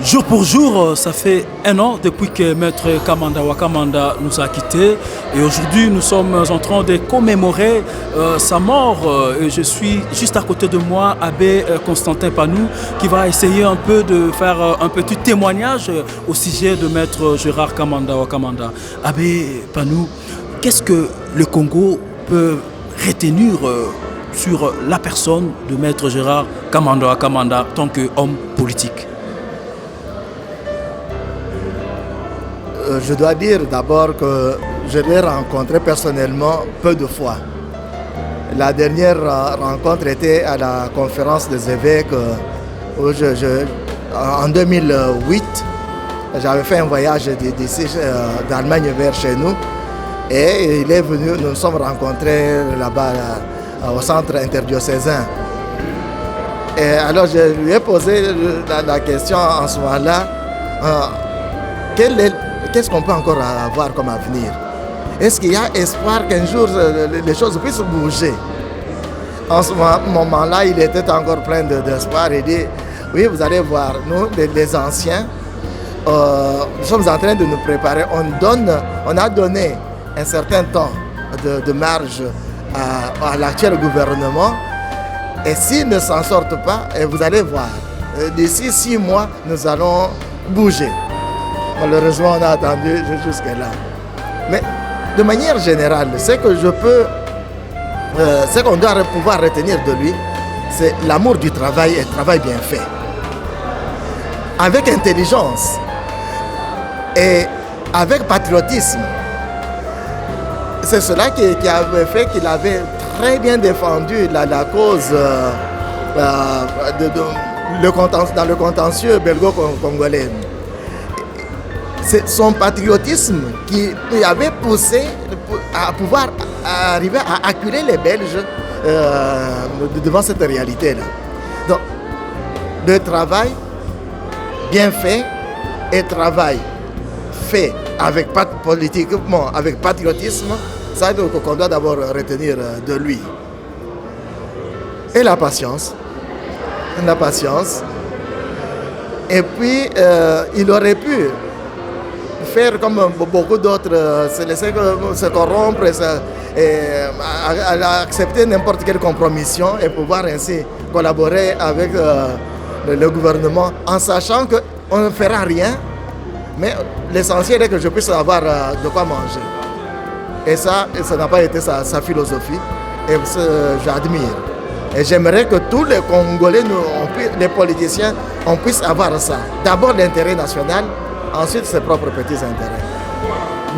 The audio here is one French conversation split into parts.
Jour pour jour, ça fait un an depuis que Maître Kamanda Wakamanda nous a quittés et aujourd'hui nous sommes en train de commémorer sa mort. Et je suis juste à côté de moi, Abbé Constantin Panou, qui va essayer un peu de faire un petit témoignage au sujet de Maître Gérard Kamanda Wakamanda. Abbé Panou, qu'est-ce que le Congo peut retenir sur la personne de Maître Gérard Kamanda Wakamanda en tant qu'homme politique? Je dois dire d'abord que je l'ai rencontré personnellement peu de fois. La dernière rencontre était à la conférence des évêques où en 2008. J'avais fait un voyage d'ici d'Allemagne vers chez nous et il est venu, nous nous sommes rencontrés là-bas au centre interdiocésain. Et alors je lui ai posé la question en ce moment-là, qu'est-ce qu'on peut encore avoir comme avenir? Est-ce qu'il y a espoir qu'un jour les choses puissent bouger? En ce moment-là, il était encore plein d'espoir. Il dit, oui, vous allez voir, nous, les anciens, nous sommes en train de nous préparer. On a donné un certain temps de marge à l'actuel gouvernement. Et s'ils ne s'en sortent pas, vous allez voir, d'ici 6 mois, nous allons bouger. Malheureusement, on a attendu jusque-là. Mais de manière générale, ce qu'on doit pouvoir retenir de lui, c'est l'amour du travail et le travail bien fait. Avec intelligence et avec patriotisme. C'est cela qui avait fait qu'il avait très bien défendu la cause dans le contentieux belgo-congolais. C'est son patriotisme qui avait poussé à pouvoir arriver à acculer les Belges devant cette réalité-là. Donc, le travail bien fait et travail fait politiquement, avec patriotisme, ça qu'on doit d'abord retenir de lui. Et la patience. La patience. Et puis, il aurait pu faire comme beaucoup d'autres, se laisser se corrompre et accepter n'importe quelle compromission et pouvoir ainsi collaborer avec le gouvernement en sachant qu'on ne fera rien, mais l'essentiel est que je puisse avoir de quoi manger. Et ça n'a pas été sa philosophie et j'admire. Et j'aimerais que tous les Congolais, les politiciens, on puisse avoir ça. D'abord l'intérêt national, ensuite ses propres petits intérêts.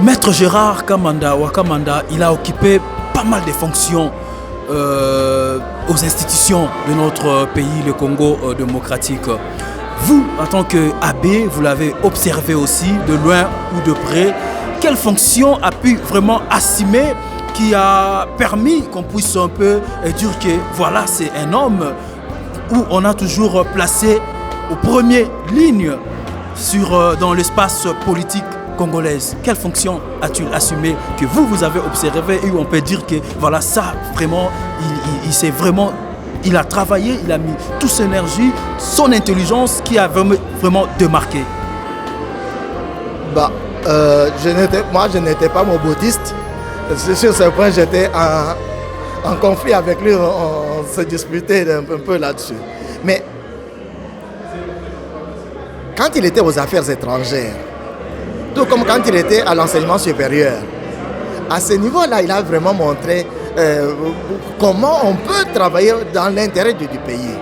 Maître Gérard Kamanda Wakamanda, il a occupé pas mal de fonctions aux institutions de notre pays, le Congo démocratique. Vous, en tant qu'abbé, vous l'avez observé aussi de loin ou de près. Quelle fonction a pu vraiment assumer qui a permis qu'on puisse un peu dire que voilà, c'est un homme où on a toujours placé aux premières lignes dans l'espace politique congolaise? Quelle fonction a-t-il assumé que vous avez observé et où on peut dire que voilà, ça vraiment, il a travaillé, il a mis toute son énergie, son intelligence qui a vraiment démarqué? Je n'étais pas mobotiste. Sur ce point, j'étais en conflit avec lui, on se disputait un peu là-dessus. Mais quand il était aux affaires étrangères, tout comme quand il était à l'enseignement supérieur, à ce niveau-là, il a vraiment montré comment on peut travailler dans l'intérêt du pays.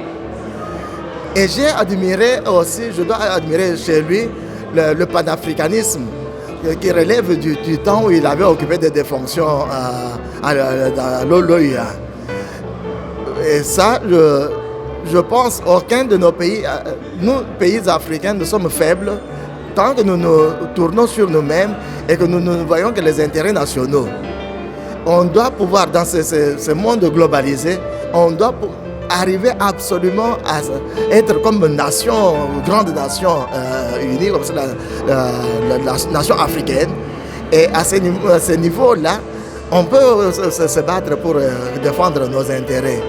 Et j'ai admiré aussi, je dois admirer chez lui le panafricanisme qui relève du temps où il avait occupé des fonctions à l'OIA. Et ça, je pense aucun de nos pays, nous, pays africains, nous sommes faibles tant que nous nous tournons sur nous-mêmes et que nous ne voyons que les intérêts nationaux. On doit pouvoir, dans ce monde globalisé, on doit arriver absolument à être comme une nation, une grande nation unie, comme ça, la nation africaine. Et à ce niveau-là, on peut se battre pour défendre nos intérêts.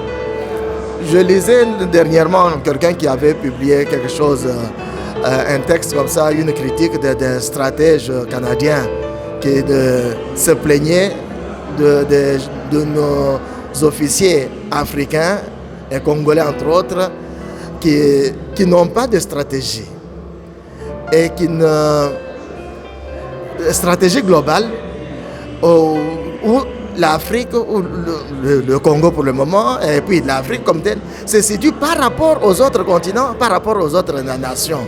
Je lisais dernièrement quelqu'un qui avait publié quelque chose un texte comme ça, une critique des stratèges canadiens qui se plaignaient de nos officiers africains et congolais entre autres qui n'ont pas de stratégie et stratégie globale où l'Afrique, ou le Congo pour le moment, et puis l'Afrique comme telle, se situe par rapport aux autres continents, par rapport aux autres nations.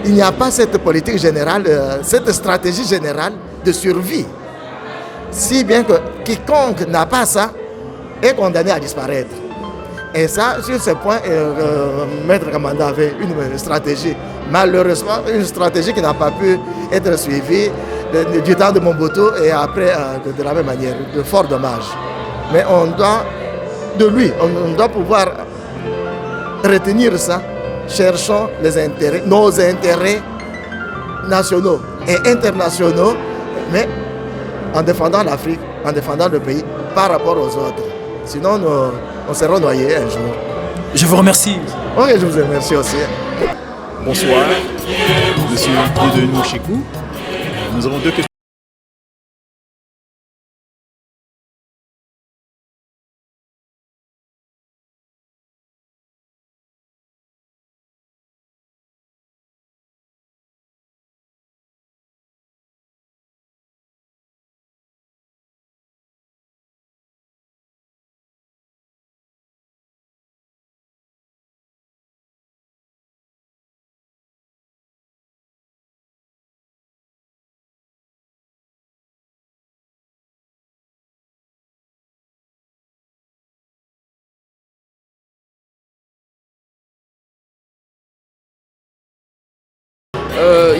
Il n'y a pas cette politique générale, cette stratégie générale de survie. Si bien que quiconque n'a pas ça est condamné à disparaître. Et ça, sur ce point, Maître Kamanda avait une stratégie, malheureusement, une stratégie qui n'a pas pu être suivie du temps de Mobutu et après de la même manière, de fort dommage. Mais on doit, de lui, on doit pouvoir retenir ça. Cherchons nos intérêts nationaux et internationaux, mais en défendant l'Afrique, en défendant le pays par rapport aux autres. Sinon, on sera noyés un jour. Je vous remercie. Ok, je vous remercie aussi. Bonsoir, Monsieur Dieudonné Chikou. Nous avons deux questions.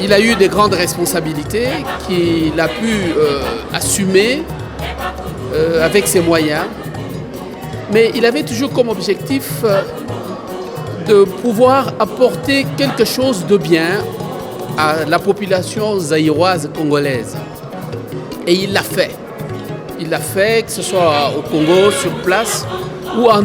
Il a eu des grandes responsabilités qu'il a pu assumer avec ses moyens. Mais il avait toujours comme objectif de pouvoir apporter quelque chose de bien à la population zaïroise congolaise. Et il l'a fait. Il l'a fait, que ce soit au Congo, sur place, ou en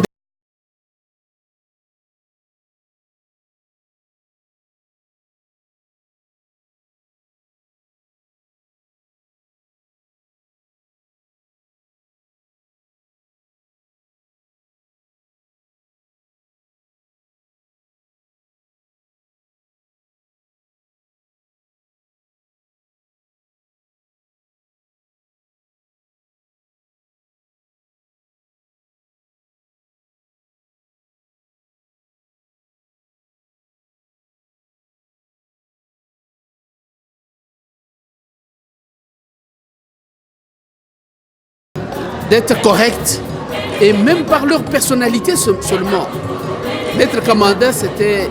d'être correct, et même par leur personnalité seulement. Maître Kamanda, c'était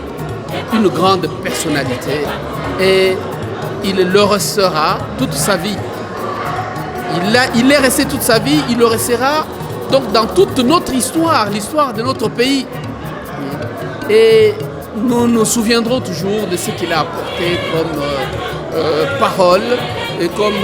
une grande personnalité et il le restera toute sa vie. Il est resté toute sa vie, il le restera donc dans toute notre histoire, l'histoire de notre pays. Et nous nous souviendrons toujours de ce qu'il a apporté comme parole et comme...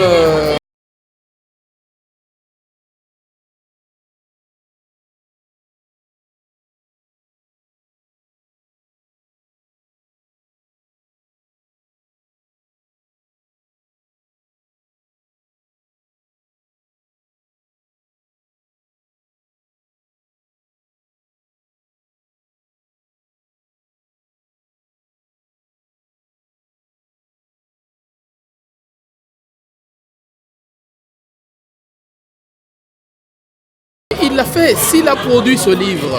Il l'a fait, s'il a produit ce livre,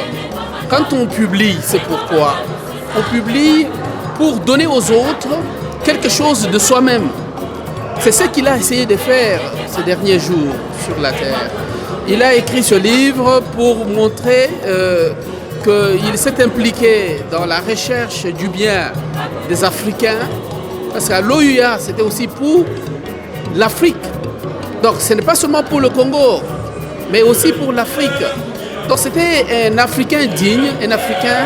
quand on publie, c'est pourquoi? On publie pour donner aux autres quelque chose de soi-même. C'est ce qu'il a essayé de faire ces derniers jours sur la Terre. Il a écrit ce livre pour montrer qu'il s'est impliqué dans la recherche du bien des Africains, parce qu'à l'OUA, c'était aussi pour l'Afrique. Donc ce n'est pas seulement pour le Congo, mais aussi pour l'Afrique. Donc c'était un Africain digne, un Africain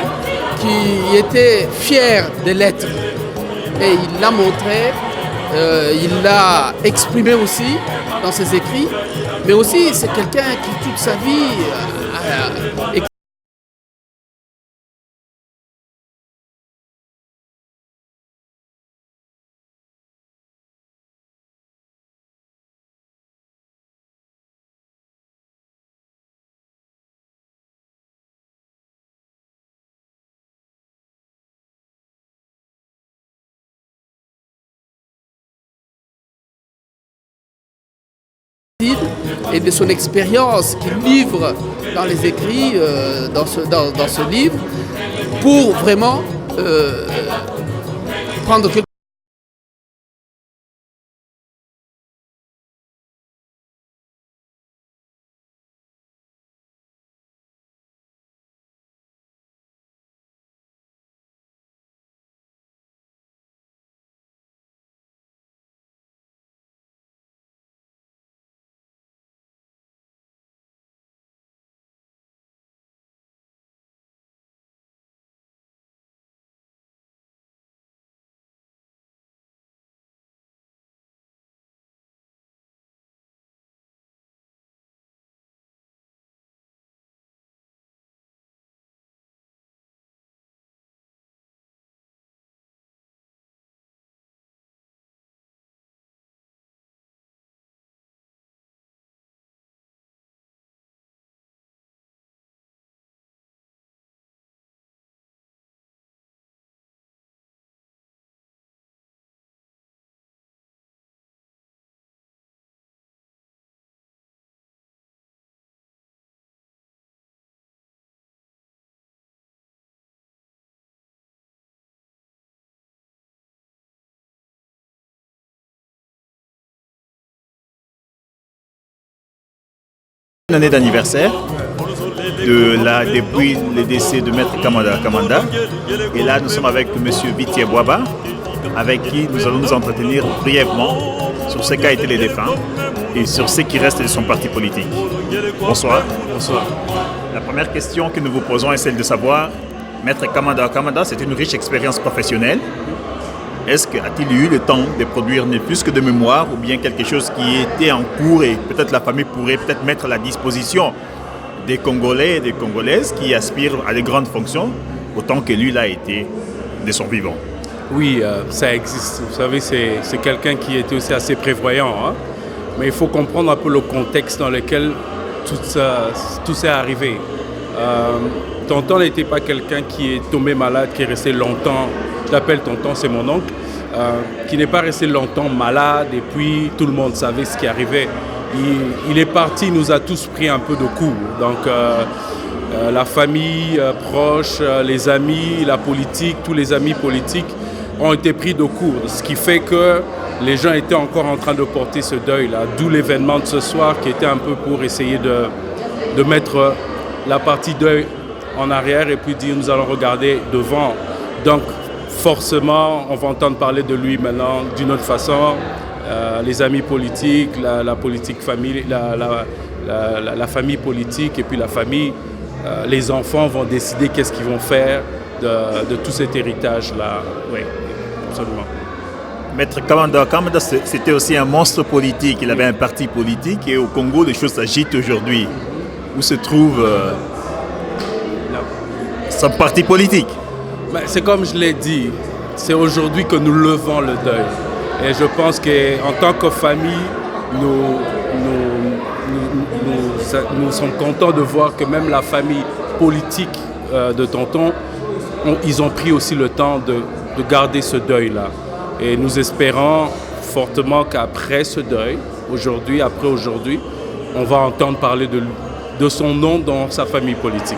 qui était fier de l'être. Et il l'a montré, il l'a exprimé aussi dans ses écrits, mais aussi c'est quelqu'un qui toute sa vie et de son expérience qu'il livre dans les écrits, dans ce livre, pour vraiment prendre quelque Une année d'anniversaire depuis le décès de Maître Kamanda. Et là, nous sommes avec M. Vitia Bouaba, avec qui nous allons nous entretenir brièvement sur ce qu'a été les défunts et sur ce qui reste de son parti politique. Bonsoir. Bonsoir. La première question que nous vous posons est celle de savoir, Maître Kamanda, c'est une riche expérience professionnelle. A-t-il eu le temps de produire ne plus que de mémoire ou bien quelque chose qui était en cours et peut-être la famille pourrait peut-être mettre à la disposition des Congolais et des Congolaises qui aspirent à de grandes fonctions autant que lui l'a été de son vivant? Oui, ça existe. Vous savez, c'est quelqu'un qui était aussi assez prévoyant. Hein? Mais il faut comprendre un peu le contexte dans lequel tout ça est arrivé. Tonton n'était pas quelqu'un qui est tombé malade, qui est resté longtemps. Je l'appelle Tonton, c'est mon oncle. Qui n'est pas resté longtemps malade et puis tout le monde savait ce qui arrivait. Il est parti, il nous a tous pris un peu de coups. Donc la famille proche, les amis, la politique, tous les amis politiques ont été pris de court. Ce qui fait que les gens étaient encore en train de porter ce deuil-là. D'où l'événement de ce soir qui était un peu pour essayer de mettre la partie deuil en arrière et puis dire nous allons regarder devant. Donc forcément, on va entendre parler de lui maintenant d'une autre façon. Les amis politiques, la politique famille, la famille politique et puis la famille, les enfants vont décider qu'est-ce qu'ils vont faire de tout cet héritage-là. Oui, absolument. Maître Kamanda, c'était aussi un monstre politique. Il avait un parti politique et au Congo, les choses s'agitent aujourd'hui. Où se trouve son parti politique? C'est comme je l'ai dit, c'est aujourd'hui que nous levons le deuil. Et je pense qu'en tant que famille, nous sommes contents de voir que même la famille politique de Tonton, ils ont pris aussi le temps de garder ce deuil-là. Et nous espérons fortement qu'après ce deuil, après aujourd'hui, on va entendre parler de son nom dans sa famille politique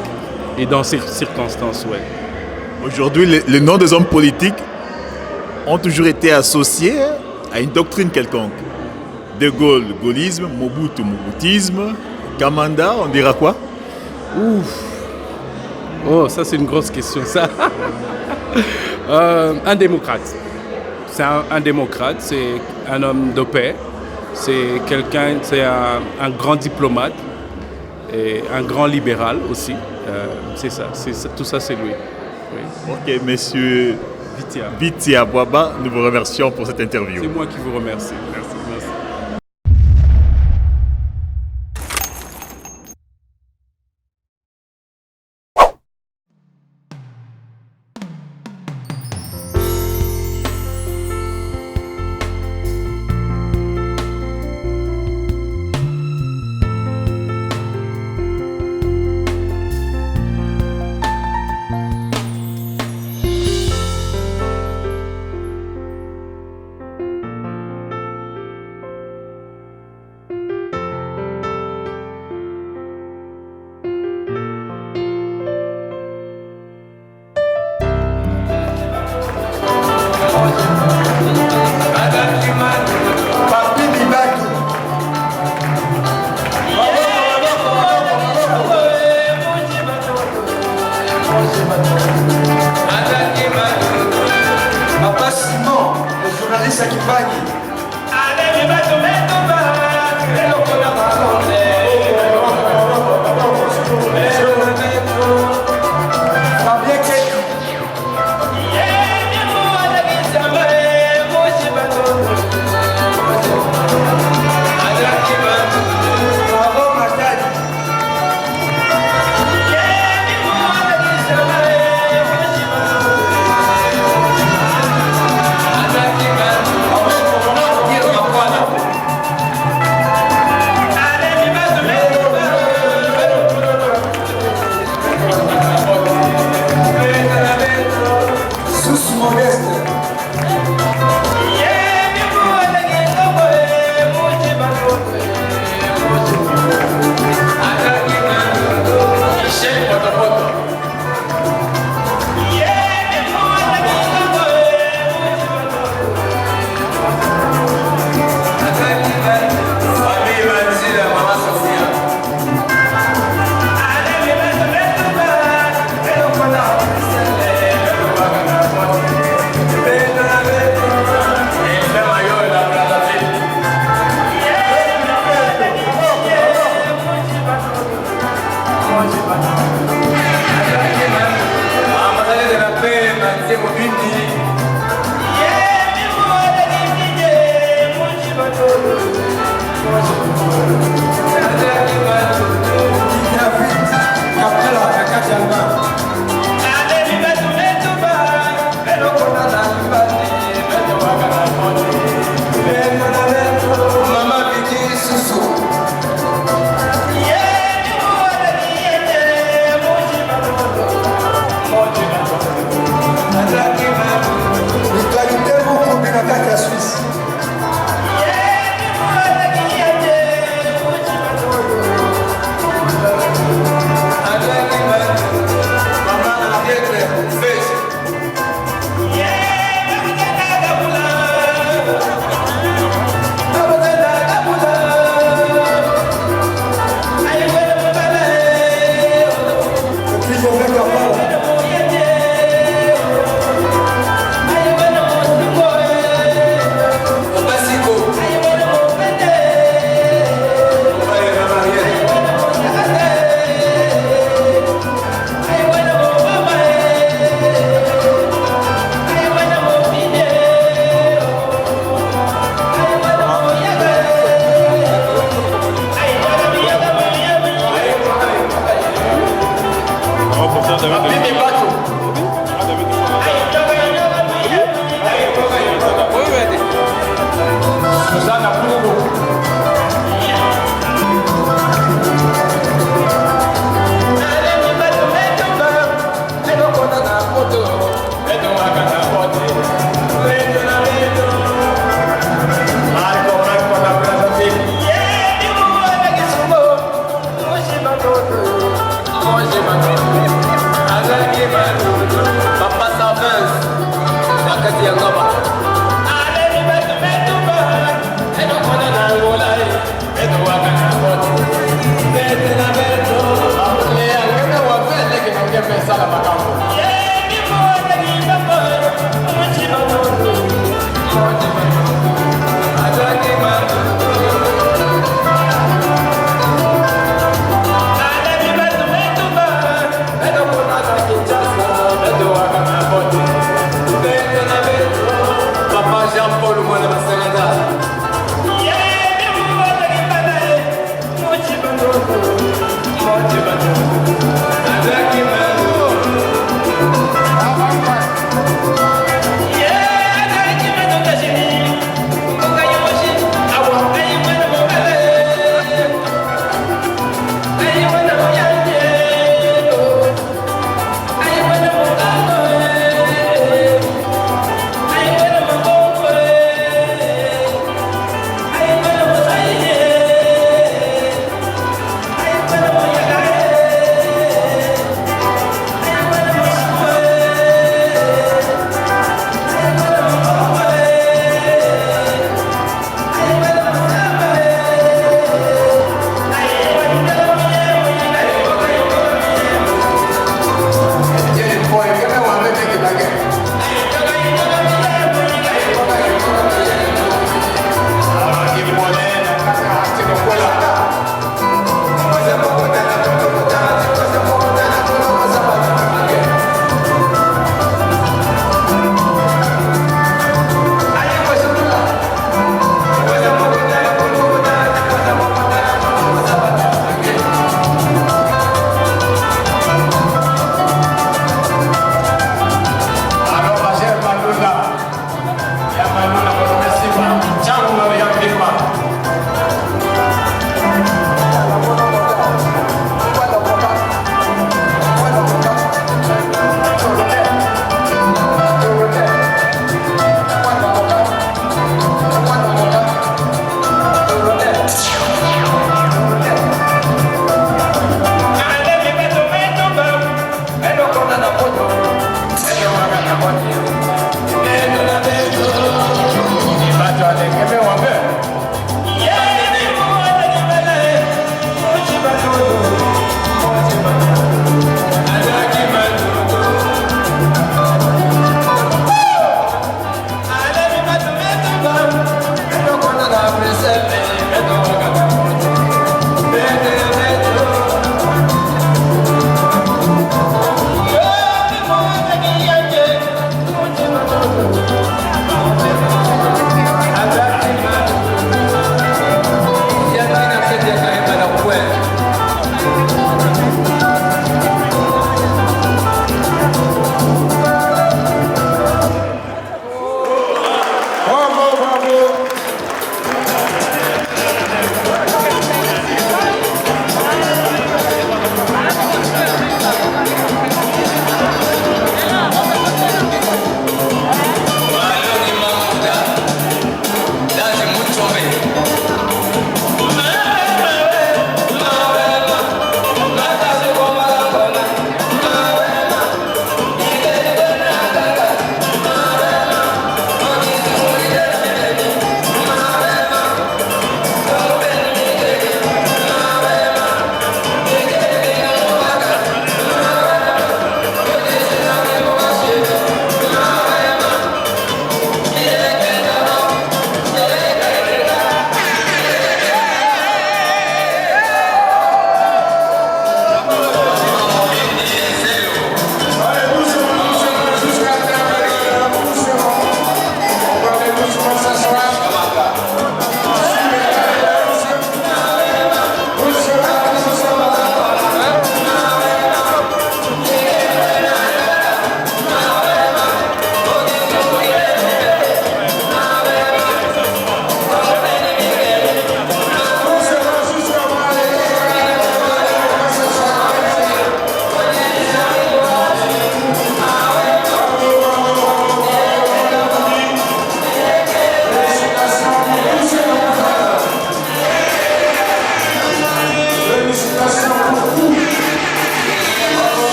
et dans ces circonstances, ouais. Aujourd'hui, les noms des hommes politiques ont toujours été associés à une doctrine quelconque. De Gaulle, gaullisme, Mobutu, moboutisme, Kamanda, on dira quoi? Ouf. Oh, ça c'est une grosse question, ça. Un démocrate. C'est un démocrate, c'est un homme de paix, c'est un grand diplomate et un grand libéral aussi. C'est ça, tout ça c'est lui. Oui. Ok, monsieur Vitia Bouaba, nous vous remercions pour cette interview. C'est moi qui vous remercie. Merci. Simon, le journaliste qui Kipani. Fabien Kekou. Bravo Matadi.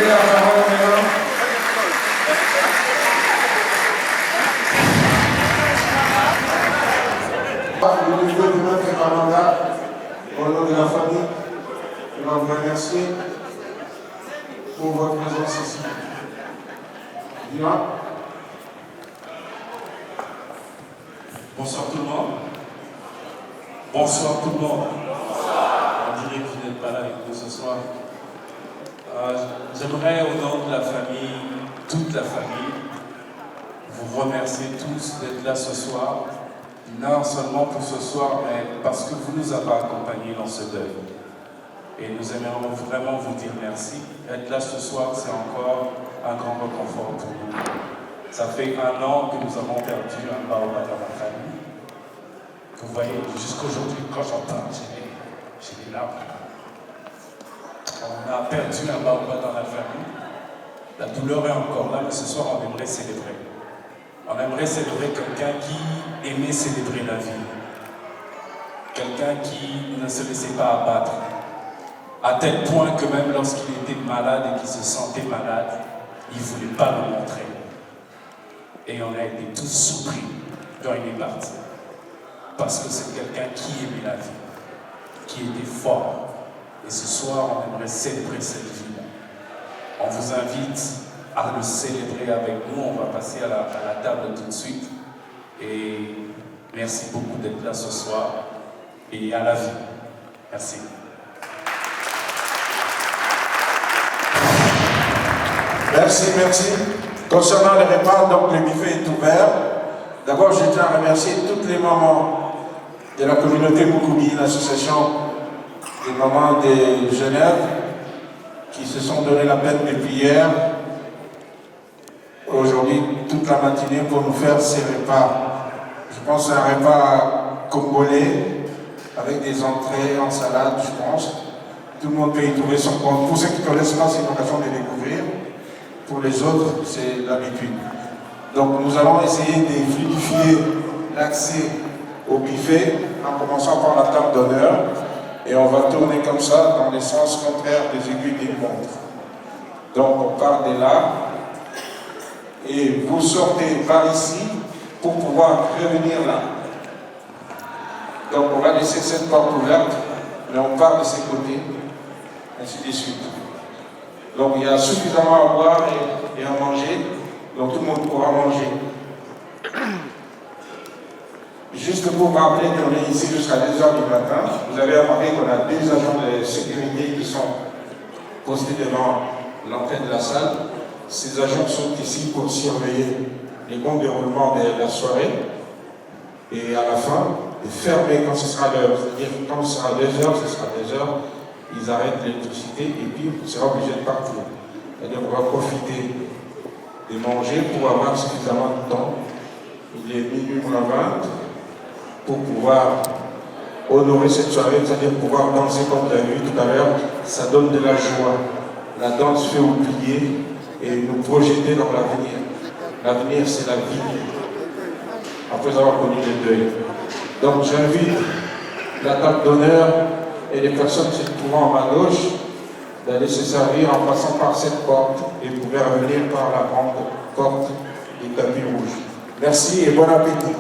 la parole maintenant. Au niveau de notre mandat, au nom de la famille, je vais vous remercier pour votre présence ici. Dis-moi. Bonsoir tout le monde. Bonsoir tout le monde. On dirait que vous n'êtes pas là avec nous ce soir. J'aimerais au nom de la famille, toute la famille, vous remercier tous d'être là ce soir. Non seulement pour ce soir, mais parce que vous nous avez accompagnés dans ce deuil. Et nous aimerions vraiment vous dire merci. Être là ce soir, c'est encore un grand réconfort pour nous. Ça fait 1 an que nous avons perdu un baobab dans la famille. Vous voyez, jusqu'aujourd'hui, quand j'en parle, j'ai des larmes. On a perdu un baobab dans la famille. La douleur est encore là, mais ce soir, on aimerait célébrer. On aimerait célébrer quelqu'un qui aimait célébrer la vie. Quelqu'un qui ne se laissait pas abattre. À tel point que même lorsqu'il était malade et qu'il se sentait malade, il ne voulait pas le montrer. Et on a été tous surpris quand il est parti. Parce que c'est quelqu'un qui aimait la vie, qui était fort. Et ce soir, on aimerait célébrer cette vie-là. On vous invite à le célébrer avec nous. On va passer à la table tout de suite. Et merci beaucoup d'être là ce soir. Et à la vie. Merci. Merci, merci. Concernant les repas, donc le buffet est ouvert. D'abord, je tiens à remercier toutes les mamans de la communauté Mukoubi, l'association des mamans de Genève, qui se sont donné la peine depuis hier, aujourd'hui, toute la matinée pour nous faire ces repas. Je pense à un repas congolais, avec des entrées en salade, je pense. Tout le monde peut y trouver son compte. Pour ceux qui ne connaissent pas, c'est une occasion de découvrir. Pour les autres, c'est l'habitude. Donc nous allons essayer de fluidifier l'accès au buffet en commençant par la table d'honneur et on va tourner comme ça dans les sens contraires des aiguilles d'une montre. Donc on part de là et vous sortez par ici pour pouvoir revenir là. Donc on va laisser cette porte ouverte, mais on part de ces côtés, ainsi de suite. Donc il y a suffisamment à boire et à manger, donc tout le monde pourra manger. Juste pour vous rappeler qu'on est ici jusqu'à 2h du matin, vous avez remarqué qu'on a 2 agents de sécurité qui sont postés devant l'entrée de la salle. Ces agents sont ici pour surveiller le bon déroulement de la soirée et à la fin, fermer quand ce sera l'heure. C'est-à-dire quand ce sera 2h, ce sera 2h. Ils arrêtent l'électricité et puis on sera obligé de partir. C'est-à-dire qu'on va profiter de manger pour avoir suffisamment de temps. Il est minuit moins 20 pour pouvoir honorer cette soirée, c'est-à-dire pouvoir danser comme vous l'avez vu tout à l'heure. Ça donne de la joie. La danse fait oublier et nous projeter dans l'avenir. L'avenir, c'est la vie. Après avoir connu le deuil. Donc j'invite la table d'honneur et les personnes se trouvant à ma gauche d'aller se servir en passant par cette porte et pouvoir revenir par la grande porte du tapis rouge. Merci et bon appétit.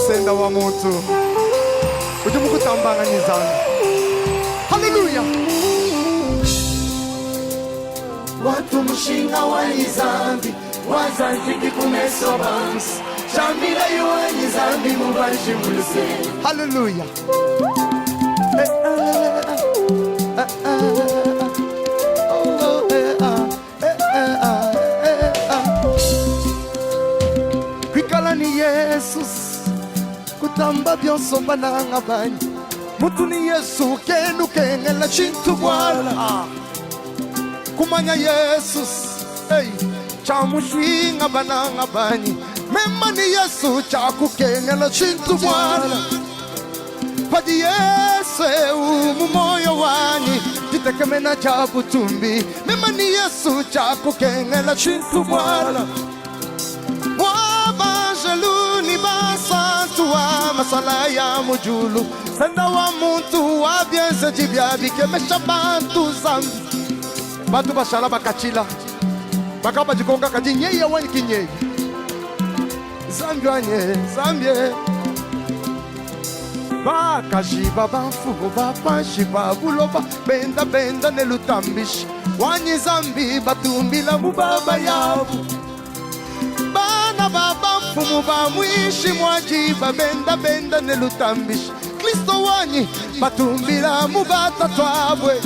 Senda wa moto uje mukutambanga nizana. Haleluya. Watu mushinga wa nizambi wazanziki kumeso bansi Shambila yuwa nizambi mubashi muluse. Haleluya. Kwikala ni Jesus kutamba byonso bananga bani mutu ni Yesu kenu kengela chintu bwala kumanya Jesus hey chamushwinga bananga bani mema ni Yesu chakukengela chintu bwala padi Yesu umumoyo wani chitekemena cha butumbi mema ni Yesu cha kukengela chintu mwana wabanjelu ni basantu wa masala ya mujulu senda wa muntu wa biense jibia bikemesha bantu zambi batu bashala bakachila bakaba jikonga kajinyeye wani kinyeye zambi wanye zambie bakashiba bafugo bapashiba buloba benda benda nelutambishi wanyi zambi batumbila mubaba yabu bana baba mfumu bamwishi mwajiba benda benda nelutambishi Kristo wanyi batumbila mubata twabwe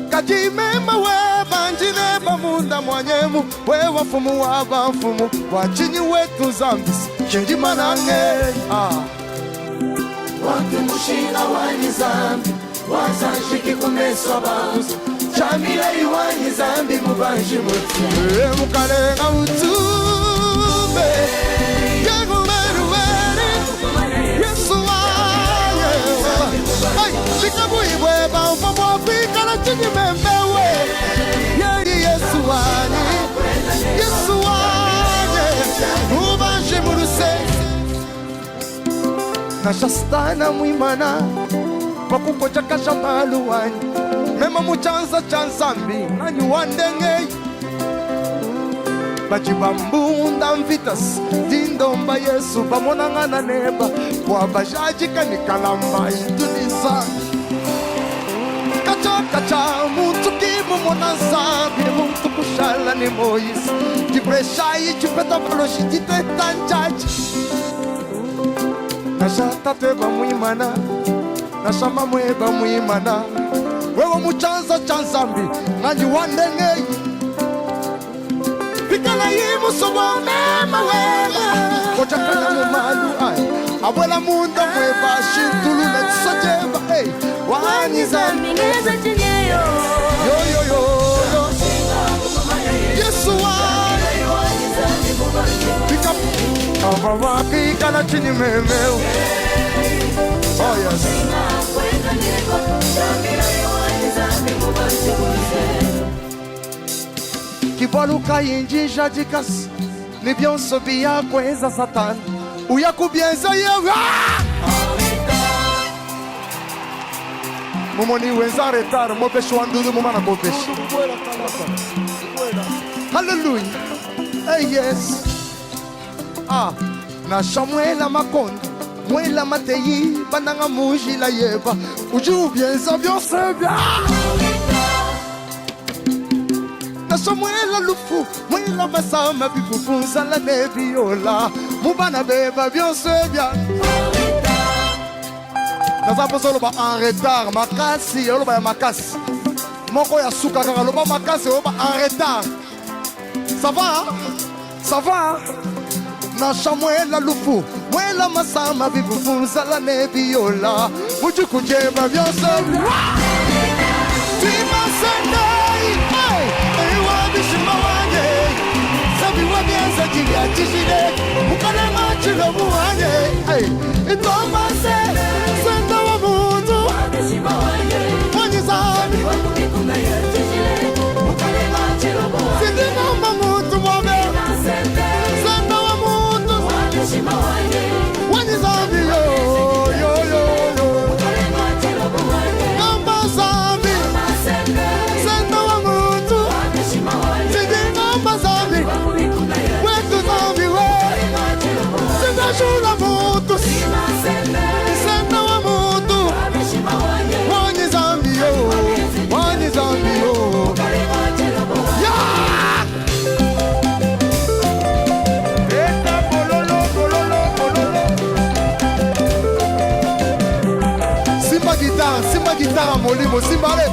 kajimema we banjine bamunda mwanyemu we wafumu waba mfumu wachinyi wetu zambisi chenjimanange Wakumushina wanyi zambi Wazanshiki kumeswa babuza Chamila iwanyi zambi mubanji mutu Mukalenga utube Yegu meruwere Yesu wanye Shikabu ibweba Ufamwa Afrika chini membewe Yeri Yesu wanye Yesu wanye Mubanji muruse Nashastana mwimana Pakuko chaka shamalu wanyi Mema muchanza chanzambi Nanyu wandenge Bajibambunda mvitas Dindomba Yesu Bamonangana neba Kwa bajaji kanikalamba Idunisa Kacha kacha Muntu kimu mona zambi Muntu kushala ni Moise Jibreshayi chupeta baloshi Jitetanjaji Nasha tateba mwimana Nasha mamweba mwimana Wewe muchanza chanzambi Nanyi wandenge Pikala yimu sowa mema wewe Kocha kana mwemalu ay Abwela munda mweba Shintulu na tisojeba hey Wanyi zambi Ngeza chenyeyo Yo yo yo yo Yesu wanyi Pika Kama wakikala chini memeo Oh yes Kibaluka injisha jikas Ni byonso biya kweza satani Uya kubienza yewe Mumoni wenza retar Mopeshi wandudu mumana kopeshi Hallelujah Hey yes Na Samuela Makonda Mwela Mateyi Bananga muji la yeba Uju bienza byonse bya Na Samuela Lufu Mwela Masama Bifufunza la nebiola Mubana beba byonse bya Nazapo solo ba en retard Makasi Yolo ba ya makasi Moko ya suka kaka Loba makasi Yolo ba en retard Ça va? Ça va? Na Samuela Lufu Mwela Masama Bifufunza la nebiola Muju kujeba byonse Tima Sendai Ewa bishima wanye Sabi wabienza jibia tishide Mukane machilo muwanye Itoma se Senda wa mundu Wanyi zami Sindi namba mundu mwame Senda wa mundu Wanyi zami yo yo yo yo Namba zami Senda wa mundu Sindi namba zami Wetu zami we Senda shula mundu Senda wa mundu Wanyi zami yo Wanyi zami yo Yeah! Eka bololo bololo bololo Simba guitare molimo Simba le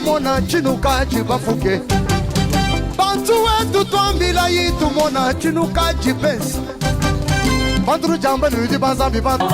Mona chinuka chibafuke Bantu wetu twambila yitu mona chinuka chipensa Banduru jamba nudi banzambi bantu